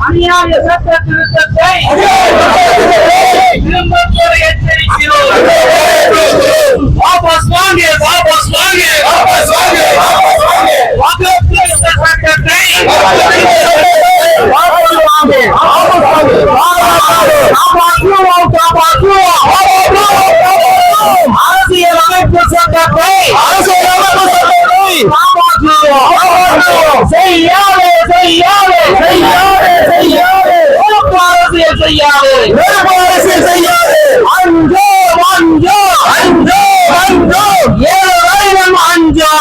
அநியாய சட்ட திருத்தத்தை திரும்பப் பெற எச்சரிக்கிறோம். வாபஸ் வாங்க, வாபஸ் வாங்க, வாபஸ் வாங்க, வாபஸ் வாங்க. வக்ஃப் திருத்த சட்டத்தை வாபஸ் வாங்க, வாபஸ் வாங்க, காப்பாற்றுவோம், காப்பாற்றுவோம். அரசியல் அமைப்பு சட்டத்தை காப்பாற்றுவோம். செய்யாதே, செய்யாதே, செய்யாதே, செய்யாதே. அரசியல் செய்யாதே, அரசியல் செய்யாதே. அஞ்சோ, அஞ்சோ, அஞ்சோ, அஞ்சோ. ஏழைகளும் அஞ்சோ,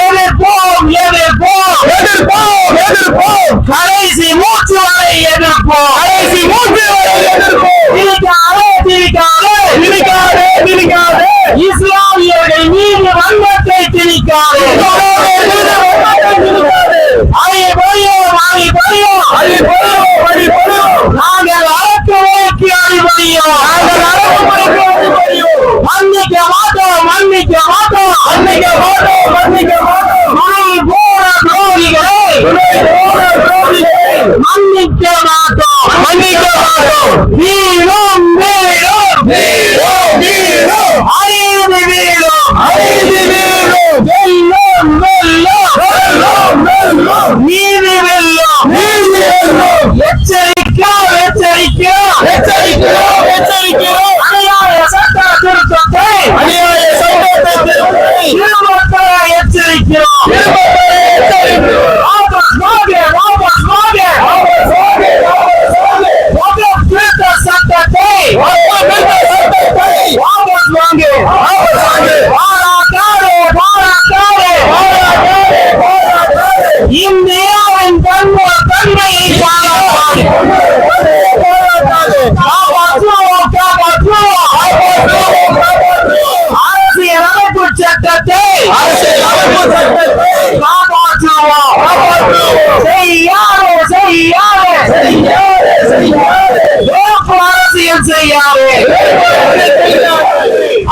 எதிர்ப்போம், எதிர்ப்போம், எதிர்ப்போம், எதிர்ப்போம். கடைசி மூச்சு வரை எதிர்ப்போம், கடைசி மூச்சு வரை எதிர்ப்போம். திணிக்காதே, திணிக்காதே, திணிக்காதே, திணிக்காதே. இஸ்லாமியர்கள் மீது வன்மத்தை திணிக்காதே, அடிபடியோம், அடிபடியோம், அடிபடியோம், அடிபடியோம். நாங்கள் அடக்குமுறைக்கு அடிபடியோம், நாங்கள் அடக்குமுறைக்கு அடிபடியோம். மன்னிக்க மாட்டோம், மன்னிக்க மாட்டோம், மன்னிக்க மாட்டோம், மன்னிக்க மாட்டோம். மணல் போற துரோகிகளை, போற துரோகிகளை மன்னிக்க மாட்டோம், மன்னிக்க மாட்டோம். வீழும், வீழும், வீழும், வீழும். அழிந்து வீழும், அழிந்து வீழும். வெல்லும், வெல்லும், வெல்லும், வெல்லும். நீதி வெல்லும், நீதி வெல்லும். எச்சரிக்கிறோம், எச்சரிக்கிறோம், எச்சரிக்கிறோம், எச்சரிக்கிறோம். அநியாய சட்ட திருத்தத்தை, அநியாய சட்டத்தை திரும்பப் பெற எச்சரிக்கிறோம், திரும்பப் பெற எச்சரிக்கிறோம். வாபஸ் வாங்க, வாபஸ் வாங்க, வாபஸ் வாங்க, வாபஸ் வாங்க. வக்ஃப் திருத்த சட்டத்தை, வக்ஃப் திருத்த சட்டத்தை வாபஸ் வாங்க, வாபஸ் வாங்க. பாராட்டாதே, பாராட்டாதே, பாராட்டாதே, பாராட்டாதே. இந்தியாவின் தன்மையை பாராட்டாதே, பாராட்டாதே. காப்பாற்றுவோம், காப்பாற்றுவோம், காப்பாற்றுவோம், காப்பாற்றுவோம். அரசியல் அமைப்பு சட்டத்தை, அரசியல் அமைப்பு சட்டத்தை காப்பாற்றுவோம், காப்பாற்றுவோம். செய்யாதே, செய்யாதே, செய்யாதே, செய்யாதே. அரசியல் செய்யாதே,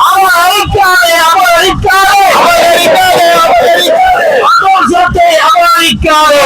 அவமதிக்காதே, அவமதிக்காதே, அவமதிக்காதே, அவமதிக்காதே. சொத்தை அவமதிக்காதே.